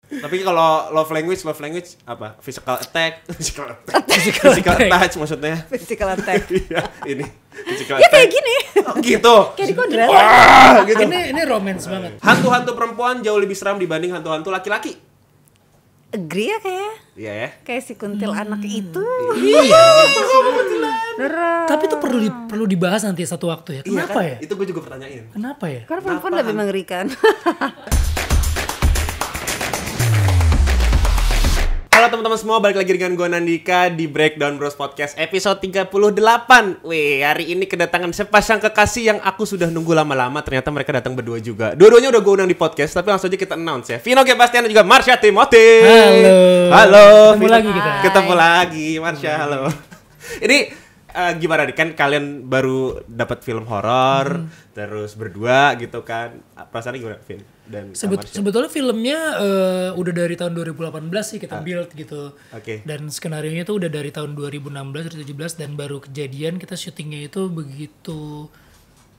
Tapi kalau love language apa? Physical attack, physical touch maksudnya. Physical attack. Iya, ini physical Ya attack. kayak gini. Oh, gitu. Kayak di kodrat. Gitu. Ini romance banget. Hantu-hantu perempuan jauh lebih seram dibanding hantu-hantu laki-laki. Agree ya kayak. Iya ya. Kayak si kuntil anak itu. Iya. Beneran. Tapi itu perlu dibahas nanti satu waktu ya. Kenapa Iya kan? ya? Itu gue juga pertanyain. Kenapa ya? Karena perempuan Kenapa? lebih mengerikan. Halo teman-teman semua, balik lagi dengan gue Nandika di Breakdown Bros Podcast episode 38. Wih, hari ini kedatangan sepasang kekasih yang aku sudah nunggu lama-lama. Ternyata mereka datang berdua juga. Dua-duanya udah gue undang di podcast, tapi langsung aja kita announce ya. Vino G. Bastian dan juga Marsha Timothy. Halo. Ketemu Vino. lagi kita. Ketemu lagi, Marsha. Halo. Ini gimana nih, kan kalian baru dapat film horor, terus berdua gitu kan. Perasaannya gimana, Vin? Dan Sebetulnya filmnya udah dari tahun 2018 sih kita build gitu. Oke. Dan skenarionya tuh udah dari tahun 2016-2017 dan baru kejadian kita syutingnya itu begitu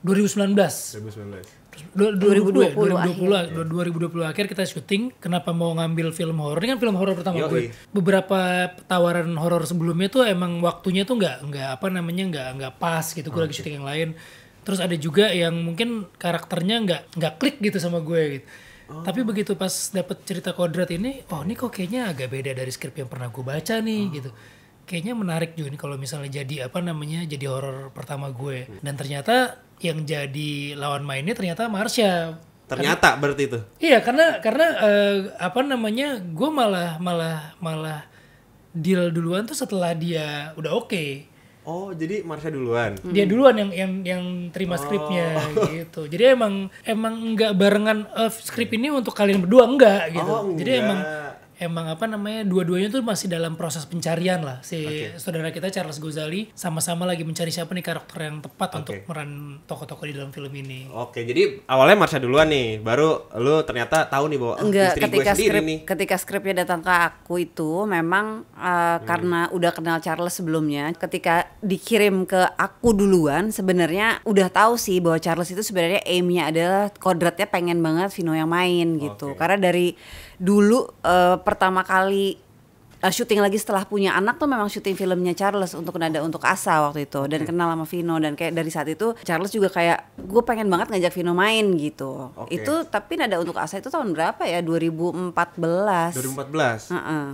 2019. 2020 2020 akhir kita syuting. Kenapa mau ngambil film horor? Ini kan film horor pertama gue. Beberapa tawaran horor sebelumnya tuh emang waktunya tuh nggak pas gitu. Gue lagi syuting yang lain. Terus ada juga yang mungkin karakternya nggak klik gitu sama gue gitu. Tapi begitu pas dapet cerita Kodrat ini, oh ini kok kayaknya agak beda dari skrip yang pernah gue baca nih gitu. Kayaknya menarik juga nih kalau misalnya jadi jadi horor pertama gue. Dan ternyata yang jadi lawan mainnya ternyata Marsha. Ternyata berarti itu. Iya, karena gue malah deal duluan tuh setelah dia udah oke. Oh, jadi Marsha duluan. Dia duluan yang terima skripnya gitu. Jadi emang nggak barengan skrip ini untuk kalian berdua enggak gitu. Jadi emang dua-duanya tuh masih dalam proses pencarian lah. Saudara kita Charles Gozali sama-sama lagi mencari siapa nih karakter yang tepat untuk meran tokoh-tokoh di dalam film ini. Oke, jadi awalnya Marsha duluan nih, baru lu ternyata tahu nih bahwa istri gue sendiri nih. Ketika skripnya datang ke aku itu memang karena udah kenal Charles sebelumnya, ketika dikirim ke aku duluan sebenarnya udah tahu sih bahwa Charles itu sebenarnya aimnya adalah kodratnya pengen banget Vino yang main gitu. Karena dari dulu pertama kali syuting lagi setelah punya anak tuh memang syuting filmnya Charles untuk Nada Untuk Asa waktu itu dan kenal sama Vino, dan kayak dari saat itu Charles juga kayak gue pengen banget ngajak Vino main gitu. Itu tapi Nada Untuk Asa itu tahun berapa ya? 2014.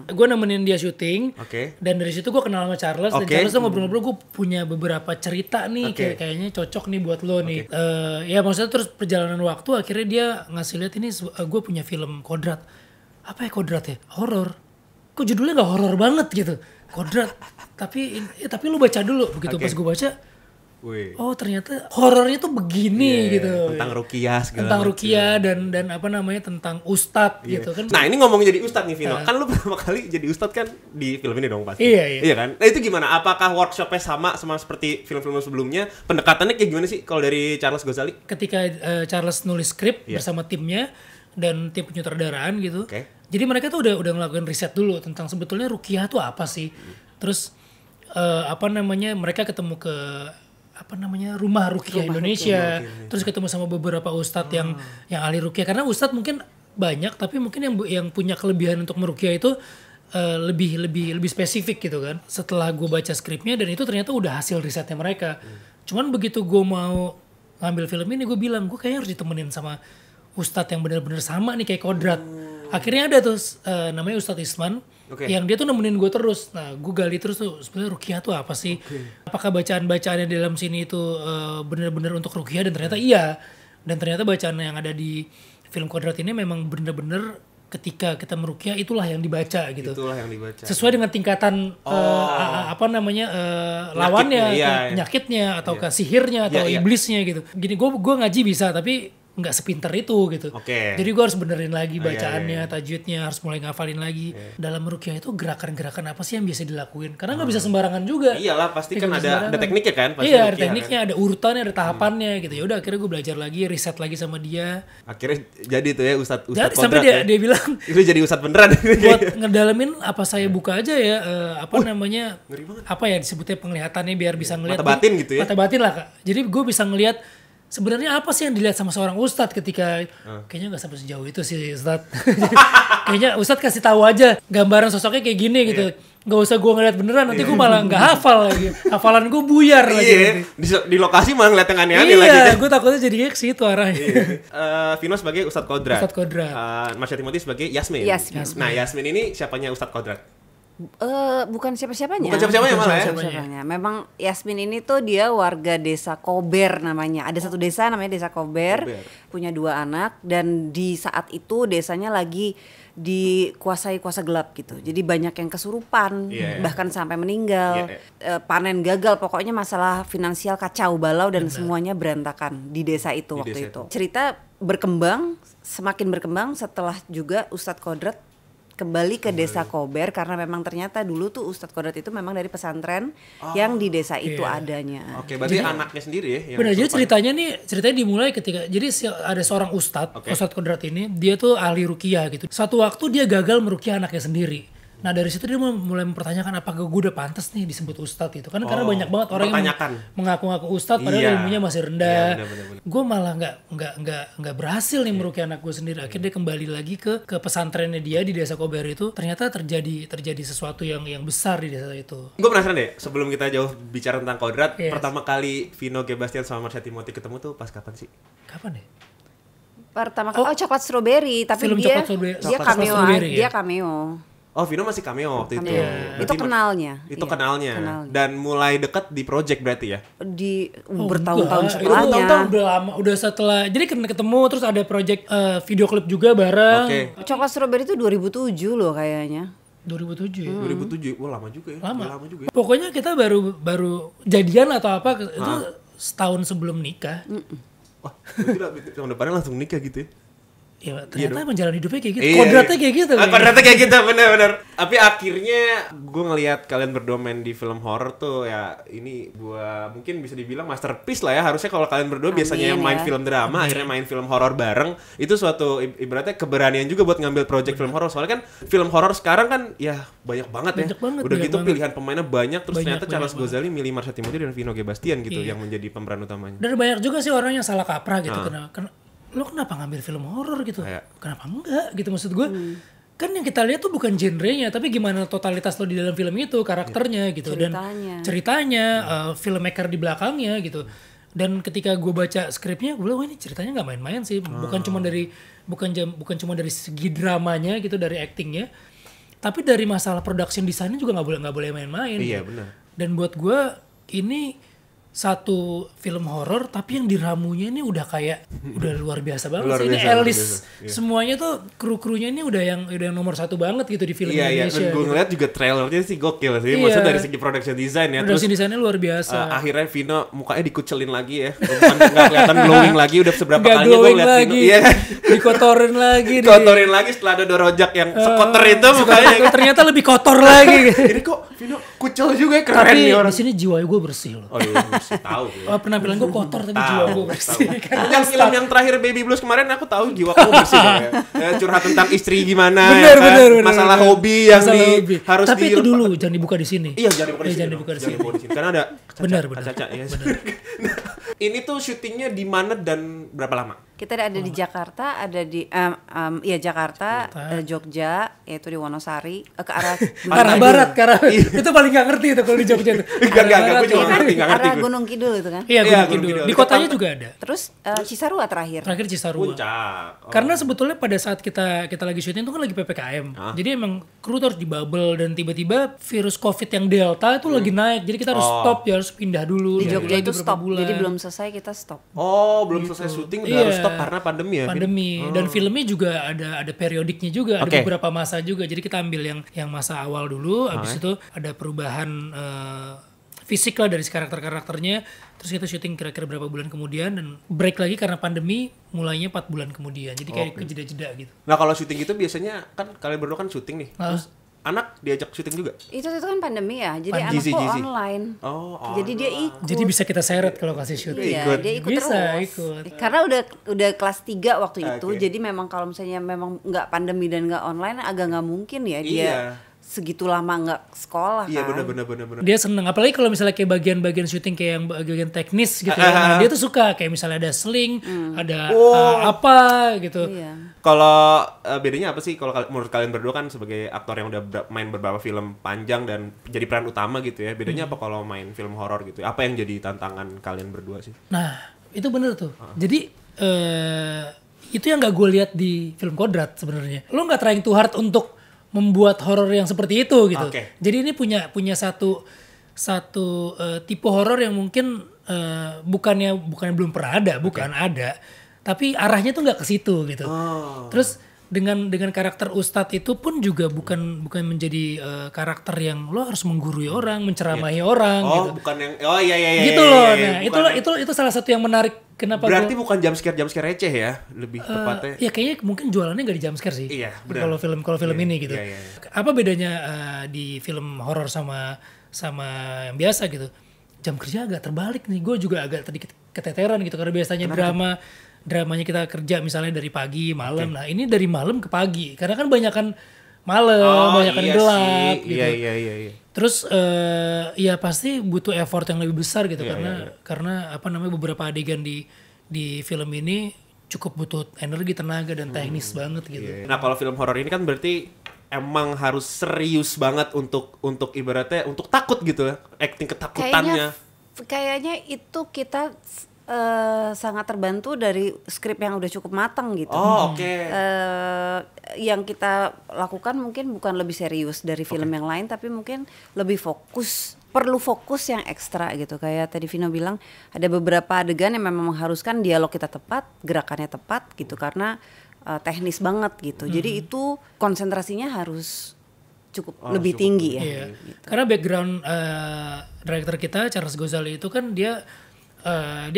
Gue nemenin dia syuting dan dari situ gue kenal sama Charles dan Charles tuh ngobrol-ngobrol, gue punya beberapa cerita nih kayaknya cocok nih buat lo nih. Ya maksudnya terus perjalanan waktu akhirnya dia ngasih lihat ini gue punya film Kodrat. Apa ya Kodrat ya? Horor. Kok judulnya gak horor banget gitu. Kodrat. Tapi lu baca dulu. Begitu pas gue baca, oh ternyata horornya tuh begini gitu. Tentang Rukiah segala tentang Rukiah dan tentang Ustadz gitu kan. Nah ini ngomongin jadi Ustadz nih Vino. Kan lu pertama kali jadi Ustadz kan di film ini dong pasti. Iya kan? Nah itu gimana? Apakah workshopnya sama seperti film-film sebelumnya? Pendekatannya kayak gimana sih kalau dari Charles Gozali? Ketika Charles nulis skrip bersama timnya dan tim penyutradaraan gitu. Jadi mereka tuh udah ngelakuin riset dulu tentang sebetulnya Rukiah tuh apa sih. Terus mereka ketemu ke rumah Rukiah Indonesia. Terus ketemu sama beberapa ustadz yang ahli Rukiah, karena ustadz mungkin banyak tapi mungkin yang punya kelebihan untuk merukiah itu lebih spesifik gitu kan. Setelah gue baca skripnya dan itu ternyata udah hasil risetnya mereka. Cuman begitu gue mau ngambil film ini, gue bilang gue kayaknya harus ditemenin sama ustadz yang benar-benar sama nih kayak Kodrat. Akhirnya ada tuh namanya Ustadz Isman yang dia tuh nemenin gue terus. Nah gue gali terus tuh sebenarnya Rukiah tuh apa sih? Apakah bacaan-bacaannya di dalam sini itu benar-benar untuk Rukiah? Dan ternyata iya. Dan ternyata bacaan yang ada di film Kodrat ini memang benar-benar ketika kita merukiah itulah yang dibaca gitu. Itulah yang dibaca. Sesuai dengan tingkatan lawannya, penyakitnya atau sihirnya atau iblisnya gitu. Gini gue ngaji bisa tapi nggak sepinter itu gitu. Jadi gue harus benerin lagi bacaannya, tajwidnya, harus mulai ngafalin lagi. Dalam merukiah itu gerakan-gerakan apa sih yang bisa dilakuin? Karena nggak bisa sembarangan juga. Iyalah pasti kan ada tekniknya kan. Iya ada tekniknya, ada urutannya, ada tahapannya gitu. Ya udah akhirnya gue belajar lagi, riset lagi sama dia. Akhirnya jadi tuh ya Ustadz Kodrat. Sampai dia bilang itu jadi Ustadz beneran. Buat ngedalamin apa saya buka aja ya apa ya disebutnya penglihatannya biar bisa ngelihat mata batin gitu ya. Mata batin lah Kak. Jadi gue bisa ngelihat sebenarnya apa sih yang dilihat sama seorang ustadz ketika kayaknya nggak sampai sejauh itu sih ustadz. Kayaknya ustadz kasih tahu aja gambaran sosoknya kayak gini gitu. Gak usah gue ngeliat beneran, nanti gue malah gak hafal lagi. Hafalan gue buyar lagi. Di lokasi malah ngeliat yang aneh-aneh lagi. Iya, gue takutnya jadinya ke situ arahnya. Vino sebagai Ustadz Kodrat. Ustadz Kodrat. Marsha Timothy sebagai Yasmin. Nah, Yasmin ini siapanya Ustadz Kodrat? Bukan siapa-siapanya. Bukan siapa-siapanya malah ya. Siapa-siapanya. Memang Yasmin ini tuh dia warga desa Kober namanya. Ada satu desa namanya Desa Kober. Punya 2 anak dan di saat itu desanya lagi dikuasai kuasa gelap gitu. Jadi banyak yang kesurupan, bahkan sampai meninggal. Panen gagal, pokoknya masalah finansial kacau balau dan semuanya berantakan di desa itu waktu itu. Cerita berkembang, semakin berkembang setelah juga Ustadz Kodrat kembali ke desa Kober karena memang ternyata dulu tuh Ustadz Kodrat itu memang dari pesantren yang di desa itu adanya. Oke, berarti anaknya sendiri ya. Benar, jadi ceritanya dimulai ketika jadi ada seorang Ustadz Kodrat ini, dia tuh ahli ruqyah gitu. Suatu waktu dia gagal meruqyah anaknya sendiri. Nah dari situ dia mulai mempertanyakan apakah gue udah pantas nih disebut ustadz gitu kan, karena banyak banget orang yang mengaku-ngaku ustadz padahal ilmunya masih rendah. Gue malah nggak berhasil nih meruqyah anak gue sendiri. Akhirnya dia kembali lagi ke pesantrennya dia di desa Kober itu. Ternyata terjadi sesuatu yang besar di desa itu. Gue penasaran deh, sebelum kita jauh bicara tentang Kodrat, pertama kali Vino G. Bastian sama Marsha Timothy ketemu tuh pas kapan sih? Kapan deh? Pertama kali Coklat Strawberry, tapi film dia cameo. Strawberry, dia cameo. Oh, Vino masih cameo waktu itu. Itu kenalnya. Itu kenalnya. Dan mulai dekat di project berarti ya? Di bertahun-tahun setelahnya. Bertahun-tahun udah lama, udah setelah. Jadi ketemu terus ada project video klip juga bareng. Coklat Strawberry itu 2007 loh kayaknya. 2007 ya? 2007, wah lama juga ya. Lama juga ya. Pokoknya kita baru jadian atau apa, itu setahun sebelum nikah. Wah, berarti tahun depannya langsung nikah gitu ya? Ya ternyata menjalani hidupnya kayak gitu. Kodratnya kayak gitu. Kodratnya kayak gitu, bener-bener. Tapi akhirnya gue ngelihat kalian berdua main di film horror tuh ya, ini gua mungkin bisa dibilang masterpiece lah ya. Harusnya kalau kalian berdua biasanya yang main film drama, akhirnya main film horror bareng, itu suatu ibaratnya keberanian juga buat ngambil project film horror. Soalnya kan film horror sekarang kan ya banyak banget ya. Udah gitu pilihan pemainnya banyak, terus ternyata Charles Ghazali milih Marsha Timothy dan Vino G. Bastian gitu yang menjadi pemeran utamanya. Dan banyak juga sih orang yang salah kaprah gitu. Lo kenapa ngambil film horor gitu? Kenapa enggak gitu, maksud gue. Kan yang kita lihat tuh bukan genrenya, tapi gimana totalitas lo di dalam film itu, karakternya gitu. Ceritanya, filmmaker di belakangnya gitu. Dan ketika gue baca skripnya, gue bilang wah ini ceritanya nggak main-main sih. Bukan cuma dari segi dramanya gitu, dari actingnya, tapi dari masalah production design juga nggak boleh main-main. Iya gitu. benar. Dan buat gue ini satu film horor tapi yang diramunya ini udah luar biasa banget. Ini Alice semuanya tuh kru-krunya ini udah yang nomor 1 banget gitu di film Indonesia. Iya, gue ngeliat juga trailernya sih gokil sih. Maksudnya dari segi production design ya. Production desainnya luar biasa. Akhirnya Vino mukanya dikucelin lagi ya. Bukan nggak kelihatan glowing lagi, udah seberapa kalinya gue ngeliat Vino. Iya. Dikotorin lagi. Dikotorin lagi setelah ada Dorojak yang sekotor itu mukanya. Ternyata lebih kotor lagi. Jadi kok Vino kucel juga ya, keren nih orang. Tapi di sini jiwa gue bersih loh. Oh iya, bersih tahu. Penampilan gue kotor tapi jiwa gue bersih. Yang film yang terakhir Baby Blues kemarin aku tahu jiwa kamu bersih ya. Curhat tentang istri gimana bener, masalah hobi yang harus tapi itu dulu jangan dibuka di sini. Iya, jangan dibuka di sini. Karena ada Caca ya. Ini tuh syutingnya di mana dan berapa lama? Kita ada di Jakarta, ada di Jakarta, Jogja, yaitu di Wonosari, ke arah barat, itu paling nggak ngerti itu kalau di Jogja itu. Enggak, gue juga ngerti. Arah Gunung Kidul itu kan? Iya, Gunung Kidul. Di kotanya juga ada. Terus Cisarua terakhir Cisarua. Puncak. Karena sebetulnya pada saat kita lagi syuting itu kan lagi PPKM. Jadi emang kru harus di bubble dan tiba-tiba virus COVID yang Delta itu lagi naik. Jadi kita harus stop, harus pindah dulu. Di Jogja itu stop. Jadi belum selesai kita stop. Oh, belum selesai syuting udah harus stop karena pandemi ya. Dan filmnya juga ada periodiknya juga, ada beberapa masa juga. Jadi kita ambil yang masa awal dulu, habis itu ada perubahan fisik lah dari karakternya. Terus kita syuting kira-kira berapa bulan kemudian dan break lagi karena pandemi mulainya 4 bulan kemudian. Jadi kayak kejeda-jeda gitu. Nah, kalau syuting itu biasanya kan kalian berdua kan syuting nih. Terus anak diajak syuting juga? Itu kan pandemi ya, jadi anakku online. Jadi dia ikut. Jadi bisa kita seret kalau kasih syuting. Iya, dia ikut bisa, terus. Ikut. Karena udah kelas 3 waktu itu, jadi memang kalau misalnya memang nggak pandemi dan nggak online agak nggak mungkin ya dia segitu lama nggak sekolah Iya kan. benar. Dia seneng, apalagi kalau misalnya kayak bagian-bagian syuting kayak yang bagian teknis gitu ya. Nah, dia tuh suka kayak misalnya ada sling, ada apa gitu. Iya. Kalau bedanya apa sih kalau menurut kalian berdua kan sebagai aktor yang udah main beberapa film panjang dan jadi peran utama gitu ya. Bedanya apa kalau main film horor gitu? Apa yang jadi tantangan kalian berdua sih? Nah, itu bener tuh. Jadi itu yang gak gue lihat di film Kodrat sebenarnya. Lo nggak trying too hard untuk membuat horor yang seperti itu gitu. Okay. Jadi ini punya satu tipe horor yang mungkin bukannya belum pernah ada, bukan ada. Tapi arahnya tuh nggak ke situ gitu. Terus dengan karakter Ustadz itu pun juga bukan menjadi karakter yang lo harus menggurui orang, menceramahi orang gitu. Bukan yang iya. Gitu loh. Nah, itu salah satu yang menarik. Kenapa berarti bukan jump scare receh ya, lebih tepatnya. Ya kayaknya mungkin jualannya nggak di jump scare sih. Iya, benar. Kalau film ini gitu. Iya. Apa bedanya di film horor sama yang biasa gitu? Jam kerja agak terbalik nih. Gue juga agak tadi keteteran gitu karena biasanya dramanya kita kerja misalnya dari pagi malam. Nah, ini dari malam ke pagi. Karena kan banyakan malam, banyakan gelap gitu. Iya. Terus ya pasti butuh effort yang lebih besar gitu karena apa namanya beberapa adegan di film ini cukup butuh energi, tenaga dan teknis banget gitu. Nah, kalau film horor ini kan berarti emang harus serius banget untuk ibaratnya untuk takut gitu ya, acting ketakutannya. Kayaknya itu kita sangat terbantu dari skrip yang udah cukup matang gitu. Oke. Yang kita lakukan mungkin bukan lebih serius dari film yang lain, tapi mungkin lebih perlu fokus yang ekstra gitu. Kayak tadi Vino bilang ada beberapa adegan yang memang mengharuskan dialog kita tepat, gerakannya tepat gitu karena teknis banget gitu. Jadi itu konsentrasinya harus cukup lebih tinggi ya. Iya. Karena background director kita Charles Ghazali itu kan dia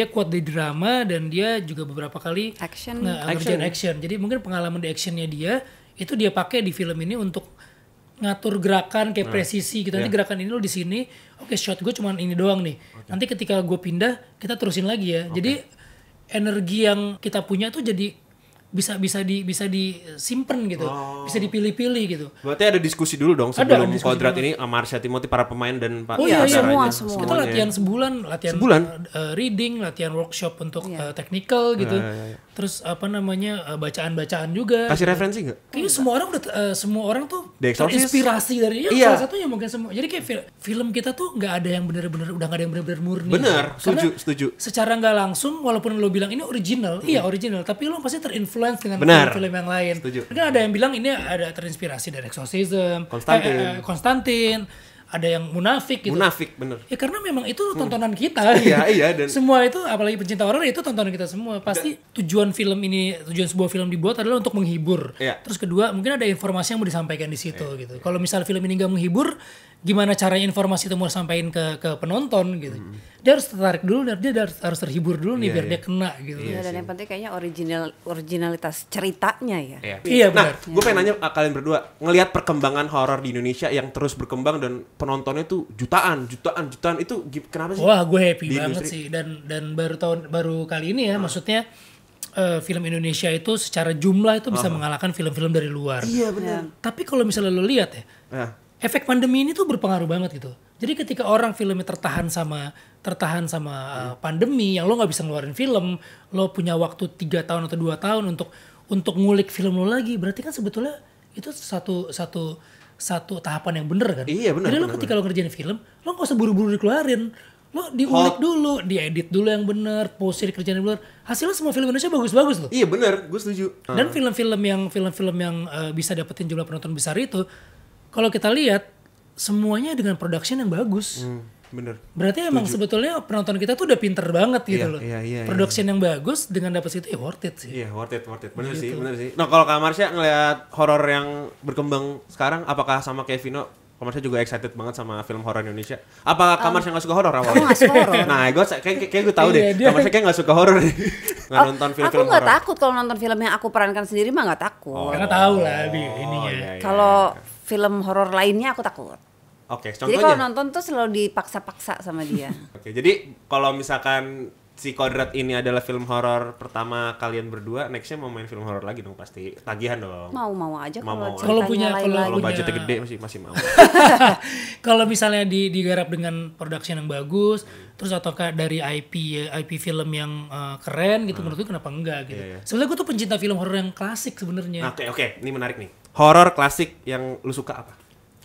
kuat di drama dan dia juga beberapa kali ngerjain action. Jadi mungkin pengalaman di actionnya dia itu dia pakai di film ini untuk ngatur gerakan kayak presisi gitu. Nanti gerakan ini lo di sini, oke shot gue cuman ini doang nih. Nanti ketika gue pindah kita terusin lagi ya. Jadi energi yang kita punya tuh jadi bisa disimpan gitu, bisa dipilih-pilih gitu. Berarti ada diskusi dulu dong sebelum Kodrat ini sama Marsha Timothy, para pemain dan Pak. Iya, semua. Kita latihan sebulan, reading, latihan workshop untuk technical gitu. Terus apa namanya bacaan-bacaan juga. Kasih referensi nggak? Kayaknya semua orang tuh terinspirasi dari salah satunya mungkin semua. Jadi kayak film kita tuh nggak ada yang benar-benar murni. Bener, setuju. Secara nggak langsung, walaupun lo bilang ini original, iya original, tapi lo pasti terinfluence dengan film yang lain. Setuju. Mungkin ada yang bilang ini ada terinspirasi dari Exorcism, Konstantin, ada yang Munafik gitu. Munafik, bener. Ya karena memang itu tontonan kita. Iya. Dan semua itu, apalagi pencinta horor itu tontonan kita semua. Pasti tujuan sebuah film dibuat adalah untuk menghibur. Iya. Terus kedua, mungkin ada informasi yang mau disampaikan di situ gitu. Kalau misal film ini nggak menghibur, gimana caranya informasi itu mau sampaikan ke penonton gitu. Dia harus tertarik dulu, dia harus terhibur dulu nih biar dia kena gitu. Iya, dan yang penting kayaknya originalitas ceritanya ya. Iya benar. Nah, gue pengen nanya kalian berdua, ngelihat perkembangan horor di Indonesia yang terus berkembang dan penontonnya tuh jutaan itu kenapa sih? Wah, gue happy banget sih dan baru kali ini ya, maksudnya film Indonesia itu secara jumlah itu bisa mengalahkan film-film dari luar. Iya benar. Tapi kalau misalnya lo lihat ya, efek pandemi ini tuh berpengaruh banget gitu. Jadi ketika orang filmnya tertahan sama pandemi, yang lo nggak bisa ngeluarin film, lo punya waktu 3 tahun atau 2 tahun untuk ngulik film lo lagi, berarti kan sebetulnya itu satu tahapan yang bener kan. Iya benar. Jadi lo ketika lo ngerjain film, lo nggak usah buru-buru dikeluarin, lo diulik dulu, diedit dulu yang bener, pose dikerjain yang bener. Hasilnya semua film Indonesia bagus-bagus loh. Iya benar, gue setuju. Dan film-film yang bisa dapetin jumlah penonton besar itu, kalau kita lihat semuanya dengan production yang bagus. Bener. Berarti emang sebetulnya penonton kita tuh udah pinter banget gitu loh. Iya, production yang bagus dengan dapet situ ya worth it sih. Iya, worth it. Bener sih. Nah, kalau Kak Marsha ngelihat horor yang berkembang sekarang, apakah sama kayak Vino? Kak Marsha juga excited banget sama film horor Indonesia. Apa Kak Marsha nggak suka horor awalnya? Aku nggak suka horor. Nah, kayak gue tahu deh. Kak Marsha kayak nggak suka horor nih. Nggak nonton film-film horor. Aku nggak takut kalau nonton film yang aku perankan sendiri mah nggak takut. Karena tahu lah ininya. Iya. Kalau film horor lainnya aku takut. Oke, contohnya. Jadi kalau nonton tuh selalu dipaksa-paksa sama dia. Oke, jadi kalau misalkan si Kodrat ini adalah film horor pertama kalian berdua, nextnya mau main film horor lagi dong pasti. Tagihan dong. Mau aja Mau. kalau ceritanya lain-lain. Kalau budgetnya gede masih mau. Kalau misalnya digarap dengan production yang bagus, terus ataukah dari IP film yang keren gitu, menurut gue kenapa enggak gitu. Iya. Sebenarnya gue tuh pencinta film horor yang klasik sebenarnya. Oke, ini menarik nih. Horor klasik yang lu suka apa?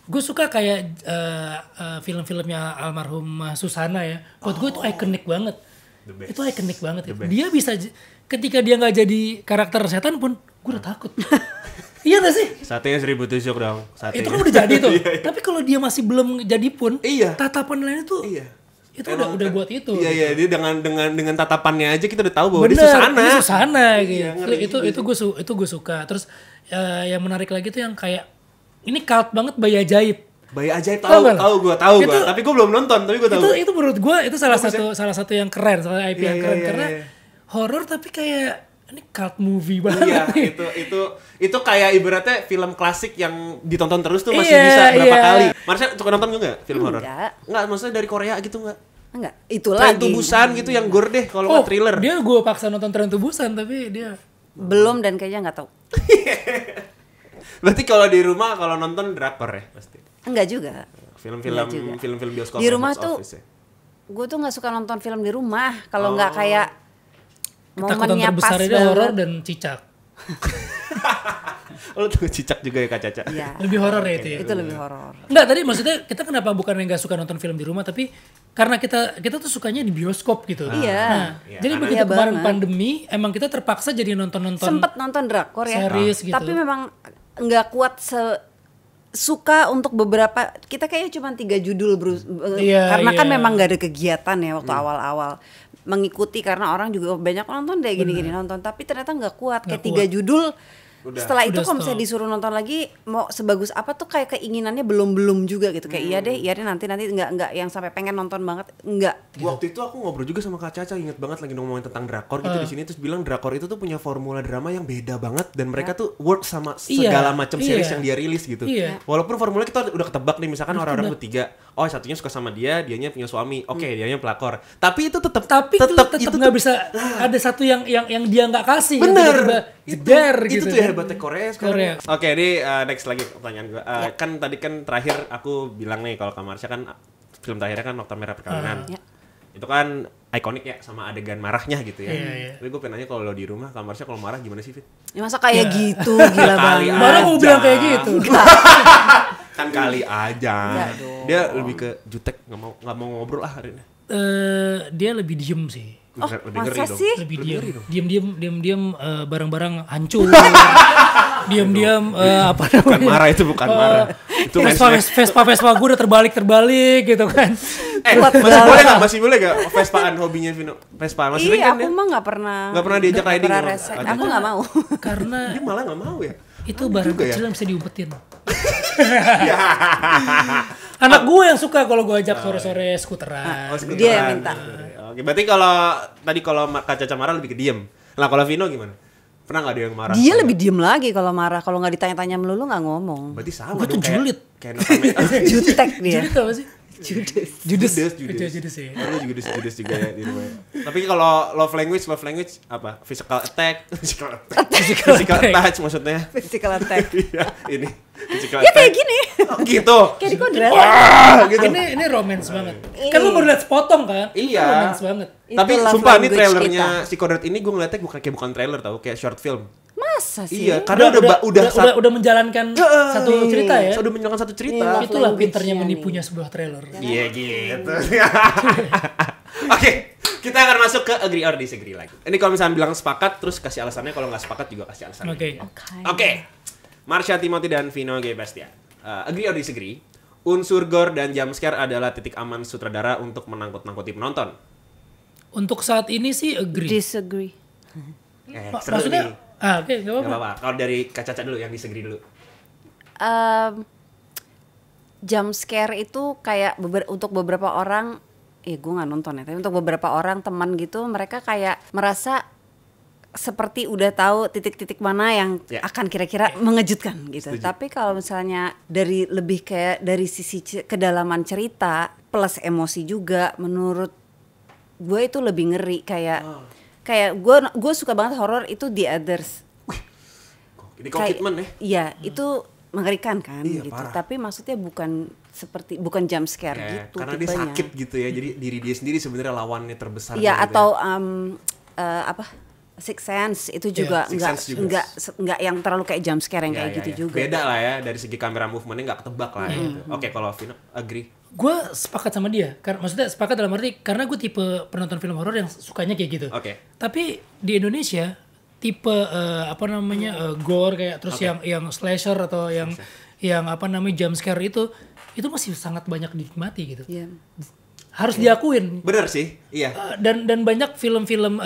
Gue suka kayak film-filmnya almarhum Susana ya. Buat gue itu ikonik banget. Itu ikonik banget. Dia bisa ketika dia nggak jadi karakter setan pun, gue udah takut. Iya gak sih? Satenya 1000 tusuk dong. Itu kan udah jadi tuh. Tapi kalau dia masih belum jadi pun, Iya. tatapan lainnya tuh, itu udah buat itu. Iya, dia dengan tatapannya aja kita udah tahu bahwa Bener, dia Susana. ini Susana gitu. Iya, ngeri itu gue suka. Terus yang menarik lagi tuh yang kayak ini cult banget Bayi Ajaib. Bayi Ajaib tahu gue. Tapi gue belum nonton, tapi gue tahu. Itu menurut gue itu salah satu yang keren, salah IP yang keren karena horor tapi kayak ini cult movie banget. Iya, itu kayak ibaratnya film klasik yang ditonton terus tuh masih bisa berapa kali. Marsha suka nonton enggak film horor? Enggak, maksudnya dari Korea gitu enggak? Enggak, itu Train lagi. to Busan gitu yang gore deh kalau nggak thriller. Dia gue paksa nonton Train to Busan tapi dia Belum dan kayaknya nggak tahu. Berarti kalau di rumah kalau nonton drakor ya pasti. Enggak juga. Film-film bioskop Di rumah box tuh office ya. gue tuh nggak suka nonton film di rumah kalau nggak kayak ketakutan momennya pas terbesar dia horor banget. dan cicak. Lo tuh cicak juga ya Kak Caca? Iya. Lebih horor ya itu ya. Itu lebih horor. Enggak, tadi maksudnya kita kenapa bukan yang nggak suka nonton film di rumah tapi karena kita tuh sukanya di bioskop gitu. Iya. Nah, jadi karena- begitu Iya kemarin banget. pandemi emang kita terpaksa jadi nonton Sempet nonton drakor ya. series gitu. Tapi memang nggak kuat suka untuk beberapa, kita kayaknya cuma 3 judul Iya, karena kan iya. memang nggak ada kegiatan ya waktu awal-awal mengikuti karena orang juga banyak nonton deh gini-gini nonton, tapi ternyata nggak kuat kayak 3 judul. Setelah itu kalau misalnya stop. disuruh nonton lagi mau sebagus apa tuh kayak keinginannya belum juga gitu, kayak iya deh nanti nggak yang sampai pengen nonton banget enggak. Waktu itu aku ngobrol juga sama Kak Caca, inget banget lagi ngomongin tentang drakor gitu di sini, terus bilang drakor itu tuh punya formula drama yang beda banget dan mereka tuh work sama segala macam series yang dia rilis gitu. Iya. Walaupun formula kita udah ketebak nih, misalkan orang-orang bertiga, oh satunya suka sama dianya punya suami, oke dianya pelakor. Tapi itu tetap tetap nggak bisa ada satu yang dia nggak kasih. Bener. Jeder Itu gitu. tuh ya hebatnya Korea sekarang. Korea. Oke, ini next lagi pertanyaan gue. Kan tadi kan terakhir aku bilang nih kalau Kak Marsha kan film terakhirnya kan Nokta Merah Perkawinan. Ya. Itu kan ikonik ya sama adegan marahnya gitu ya. Iya. Tapi gue pengen nanya kalau di rumah Kak Marsha kalau marah gimana sih, Fit? Ya masa kayak gitu gila Kali banget. Baru mau aja. bilang kayak gitu. Kan kali aja. Enggak dong. Dia lebih ke jutek, nggak mau ngobrol hari ini. Dia lebih diem sih. Oh, Lebih ngeri masa dong. sih? Lebih ngeri diem. Diam-diam barang-barang hancur. Diam-diam apa Bukan namanya? marah itu bukan marah. Itu Vespa gue udah terbalik gitu kan. masih boleh nggak Vespaan hobinya Vino? Vespa masih sering Iya, kan aku dia? mah nggak pernah. Nggak pernah diajak riding pernah sama rese. Kak Aku nggak mau. Karena Dia malah nggak mau ya. itu barang juga ya? kecil yang bisa diumpetin. Anak gue yang suka kalau gue ajak sore-sore skuteran. skuteran. Dia yang minta. Oke, berarti kalau Kak Caca marah lebih ke diem. Nah, kalau Vino gimana? Pernah nggak dia yang marah? Dia lebih diem lagi kalau marah, kalau nggak ditanya-tanya melulu nggak ngomong. Berarti sama Gue tuh dong, kayak- julid. Kayak Nokta Jutek dia. Jadi apa sih? Judes. Judes. Judes sih. Judes juga ya di rumah. Tapi kalau love language apa? Physical attack, physical touch maksudnya. Physical attack. Iya, ini physical Ya attack. kayak gini. Oh, gitu. Kayak di kodrat. Gitu. Ini romance banget. Kan lu baru liat sepotong kan? Iya. Itu romance banget. Tapi Itu love sumpah ini language trailernya kita. si Kodrat ini gue ngeliatnya bukan trailer tau, kayak short film. Masa sih? Iya, karena udah menjalankan satu cerita ya. Sudah menjalankan satu cerita. Iya. Itulah language-nya pinternya nih. menipunya sebuah trailer. Iya gitu. Oke, kita akan masuk ke agree or disagree lagi. Ini kalau misalnya bilang sepakat, terus kasih alasannya. Kalau nggak sepakat juga kasih alasannya. Oke. Oke. Marsha Timothy dan Vino G. Bastian. Agree or disagree? Unsur gore dan jumpscare adalah titik aman sutradara untuk menangkut-nangkuti penonton. Untuk saat ini sih agree. Disagree. Seru Maksudnya nih. oke, enggak Gak apa-apa. apa-apa. Kalau dari Kak Caca dulu yang disagree dulu. Jump scare itu kayak untuk beberapa orang, gue nggak nonton ya, tapi untuk beberapa orang teman gitu, mereka kayak merasa seperti udah tahu titik-titik mana yang akan kira-kira mengejutkan gitu. Setuju. Tapi kalau misalnya lebih kayak dari sisi kedalaman cerita plus emosi juga, menurut gue itu lebih ngeri kayak gue suka banget horor itu The Others. Ini komitmen ya? Iya, itu mengerikan kan Iya, gitu. parah. Tapi maksudnya bukan jump scare gitu Karena tipenya. dia sakit gitu ya. Jadi diri dia sendiri sebenarnya lawannya terbesar. Iya, gitu atau ya. Sixth Sense itu juga Sixth Sense juga. enggak yang terlalu kayak jump scare yang Ya, kayak ya, gitu ya. juga. Beda lah ya dari segi kamera movementnya nggak ketebak lah gitu. Oke, kalau Vino agree. Gue sepakat sama dia. Maksudnya sepakat dalam arti karena gue tipe penonton film horor yang sukanya kayak gitu. Oke. Tapi di Indonesia tipe gore kayak terus yang slasher atau yang jump scare itu masih sangat banyak dinikmati gitu. Iya. Harus diakuin. Bener sih, iya. Dan banyak film-film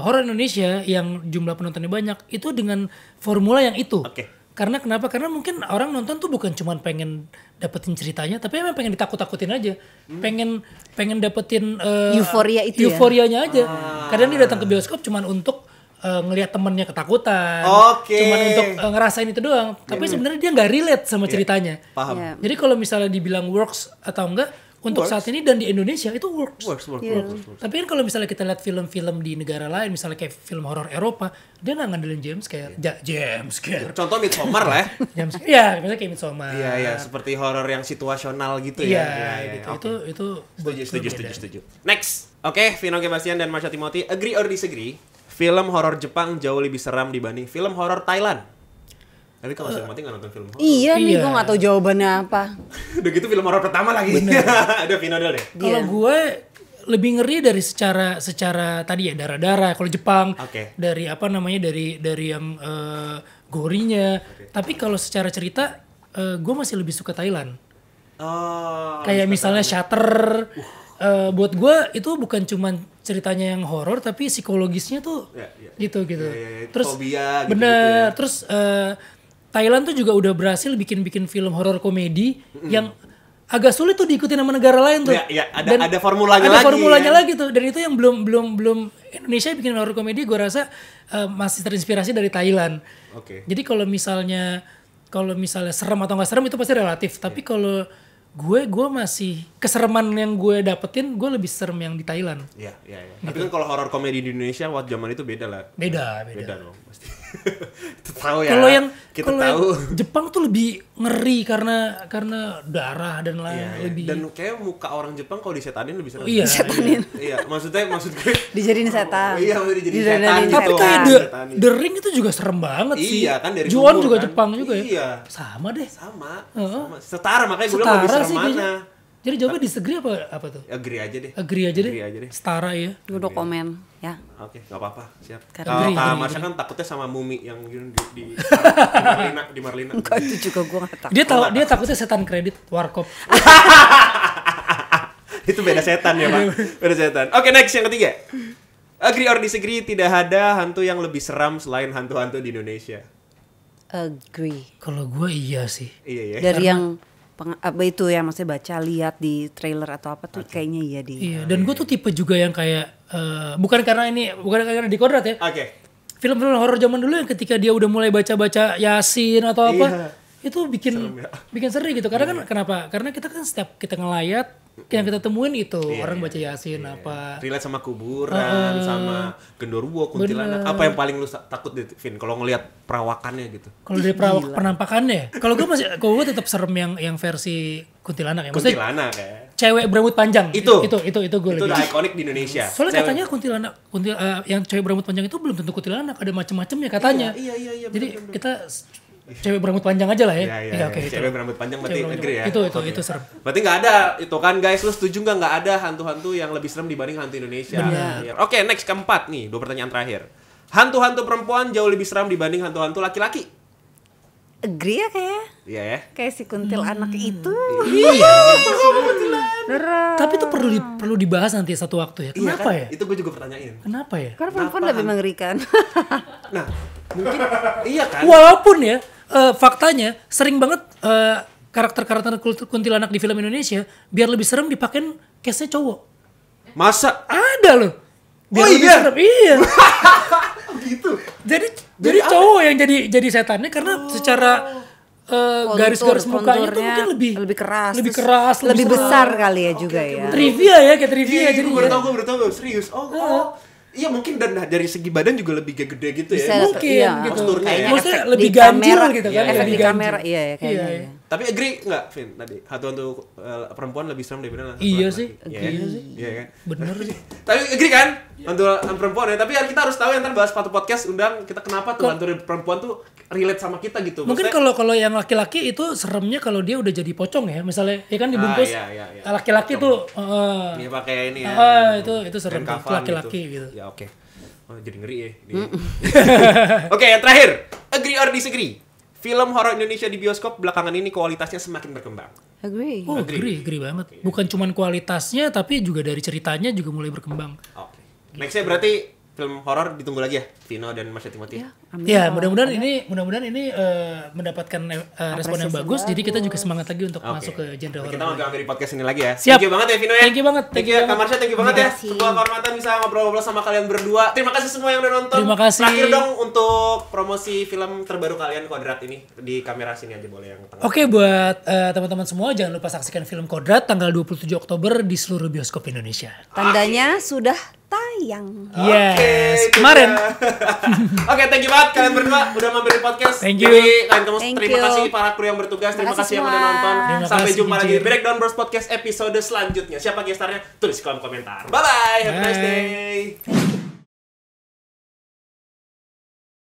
horor Indonesia yang jumlah penontonnya banyak itu dengan formula yang itu. Oke. Karena kenapa? Karena mungkin orang nonton tuh bukan cuma pengen dapetin ceritanya, tapi emang pengen ditakut-takutin aja. Pengen dapetin Euforia itu ya? euforianya aja. Kadang dia datang ke bioskop cuma untuk ngelihat temennya ketakutan, Oke. cuman untuk ngerasain itu doang. Tapi sebenarnya dia nggak relate sama ceritanya. Paham. Iya. Jadi kalau misalnya dibilang works atau enggak, untuk saat ini dan di Indonesia itu works. Works. Tapi kan kalau misalnya kita lihat film-film di negara lain, misalnya kayak film horor Eropa, dia nggak ngandelin jump scare. Contoh Midsommar lah ya. Jump scare. Ya, misalnya kayak Midsommar. Iya, seperti horor yang situasional gitu ya. Iya, gitu. Oke. Itu Setuju. Next. Oke, Vino Gebastian dan Marsha Timothy, agree or disagree? Film horor Jepang jauh lebih seram dibanding film horor Thailand. Tapi kalau Marsha Timothy nggak nonton film horor. Iya nih, Iya. gue nggak tahu jawabannya apa. Udah gitu film horor pertama lagi. Udah Vino dulu deh. kalau gue lebih ngeri dari secara tadi ya darah-darah. Kalau Jepang dari dari yang gorinya. Tapi kalau secara cerita gue masih lebih suka Thailand. Kayak misalnya Shutter. Buat gue itu bukan cuma ceritanya yang horor tapi psikologisnya tuh gitu. Ya, Terus fobia gitu, bener. Terus Thailand tuh juga udah berhasil bikin film horor komedi yang agak sulit tuh diikutin sama negara lain tuh. Iya, ada formulanya ada lagi. formulanya Ya. lagi tuh. Dan itu yang belum Indonesia bikin horor komedi gue rasa masih terinspirasi dari Thailand. Oke. Jadi kalau misalnya serem atau nggak serem itu pasti relatif. Tapi kalau gue masih kesereman yang gue dapetin gue lebih serem yang di Thailand. Iya. Tapi kan kalau horor komedi di Indonesia waktu zaman itu beda lah. Beda. Dong pasti. Itu tahu ya. Kalau yang kita kalau tahu. yang Jepang tuh lebih ngeri karena darah dan lain Iya. lebih. Dan kayak muka orang Jepang kalau disetanin lebih serem. Iya. Iya, maksud gue. Dijadiin setan. Iya, maksudnya jadi setan Didandanin gitu. Tapi kayak Setan. The Ring itu juga serem banget sih. Iya kan dari Ju-on sumur juga kan. Jepang juga ya. Iya. Sama deh. Sama. Setara makanya gue bilang lebih Setara serem sih mana. kayaknya. Jadi jawabnya disagree apa tuh? Agree aja deh. Agree aja deh. Setara ya. Gue udah komen ya. Oke, nggak apa-apa, siap. Karena Kalau agree, Kak agree, Marsha kan takutnya sama mumi yang di Marlina. Enggak, itu juga gue gak tahu. Dia takutnya setan kredit warkop. Itu beda setan ya, Pak. Beda setan. Oke, next yang ketiga. Agree or disagree, tidak ada hantu yang lebih seram selain hantu-hantu di Indonesia. Agree. Kalau gue iya sih. Iya ya. Dari yang apa itu ya, maksudnya baca lihat di trailer atau apa tuh kayaknya iya di. Iya, dan gue tuh tipe juga yang kayak bukan karena di kodrat ya. Oke. Film-film horor zaman dulu yang ketika dia udah mulai baca-baca Yasin atau apa, itu bikin seri gitu. Karena kan kenapa? Karena kita kan setiap kita ngelayat yang kita temuin itu orang baca Yasin apa. Relate sama kuburan, sama genderuwo, kuntilanak. Apa yang paling lu takut deh, Vin? Kalau ngelihat perawakannya gitu. Kalau dari penampakannya, kalau gue tetap serem yang versi kuntilanak ya. Maksudnya Kuntilanak ya. cewek berambut panjang. Itu gue Itu lebih. udah ikonik di Indonesia. Soalnya katanya kuntilanak yang cewek berambut panjang itu belum tentu kuntilanak, ada macam-macamnya katanya. Iya. Jadi kita cewek berambut panjang aja lah ya. Iya. Oke, itu. Cewek berambut panjang berarti Cewek agree ya. Itu serem. Berarti nggak ada itu kan guys, lu setuju nggak ada hantu-hantu yang lebih serem dibanding hantu Indonesia? Benar. Oke, next keempat nih, 2 pertanyaan terakhir. Hantu-hantu perempuan jauh lebih seram dibanding hantu-hantu laki-laki. Agree ya kayak. Iya ya. Kayak si kuntil anak itu. Iya. Beneran. Tapi itu perlu dibahas nanti satu waktu ya. Kenapa ya? Itu gue juga pertanyain. Kenapa ya? Karena perempuan lebih mengerikan. Nah, mungkin iya kan? Walaupun ya faktanya sering banget karakter-karakter kuntilanak di film Indonesia biar lebih serem dipakein case-nya cowok. Masa Ada loh. Biar Oh, lebih iya? serem. Iya. gitu? Jadi cowok yang jadi setannya karena secara garis-garis mukanya tuh mungkin lebih keras, lebih terus keras, lebih besar kali ya juga ya. Trivia ya, kayak trivia jadi. Gue baru tahu serius. Iya mungkin dan dari segi badan juga lebih gede gitu ya. Bisa, Mungkin iya. gitu. Posturnya ya. Maksudnya Efek lebih di ganjil kamera, gitu kan. iya, efek lebih di ganjil. kamera, iya ya kayaknya. Iya. Iya. Tapi agree nggak, Vin? Tadi hantu perempuan lebih serem daripada hantu Iya laki-laki. sih, Iya sih. Iya kan? Bener sih. Tapi agree kan? Hantu perempuan ya. Tapi kita harus tahu yang ntar bahas satu podcast undang kita kenapa tuh hantu perempuan tuh relate sama kita gitu. Mungkin kalau yang laki-laki itu seremnya kalau dia udah jadi pocong ya, misalnya ya kan dibungkus. Iya. Laki-laki tuh Ini pakai ini ya. itu serem kain tuh, kafan laki-laki gitu. Ya oke. Oh, jadi ngeri ya. Oke, yang terakhir. Agree or disagree? Film horor Indonesia di bioskop belakangan ini kualitasnya semakin berkembang. Agree. Oh, agree banget. Bukan cuman kualitasnya tapi juga dari ceritanya juga mulai berkembang. Oke. Nextnya berarti film horor ditunggu lagi ya, Vino dan Marsha Timothy. Ya, amin. Ya, mudah-mudahan ini mendapatkan respon yang Apresiasi bagus. yang Jadi kita juga semangat lagi untuk Oke. masuk ke genre horor. Kita mampir di podcast ini lagi ya. Siap. Thank you banget ya Vino ya. Thank you banget. Thank you Kak Marsha, thank you banget ya. Terima kasih. Sebuah kehormatan bisa ngobrol-ngobrol sama kalian berdua. Terima kasih semua yang udah nonton. Terima kasih. Terakhir dong untuk promosi film terbaru kalian Kodrat ini di kamera sini aja boleh yang tengah. Oke, buat teman-teman semua jangan lupa saksikan film Kodrat tanggal 27 Oktober di seluruh bioskop Indonesia. Tandanya sudah tayang. Yes, itu kemarin. dia. Oke, thank you banget kalian berdua udah mampir di podcast. Thank you. Jadi, terima Thank kasih you. para kru yang bertugas. Terima Makasih kasih yang udah semua. nonton. Terima Sampai kasih, jumpa lagi di Kijir. Breakdown Bros Podcast episode selanjutnya. Siapa gestarnya? Tulis di kolom komentar. Bye bye. Have a nice Bye. day.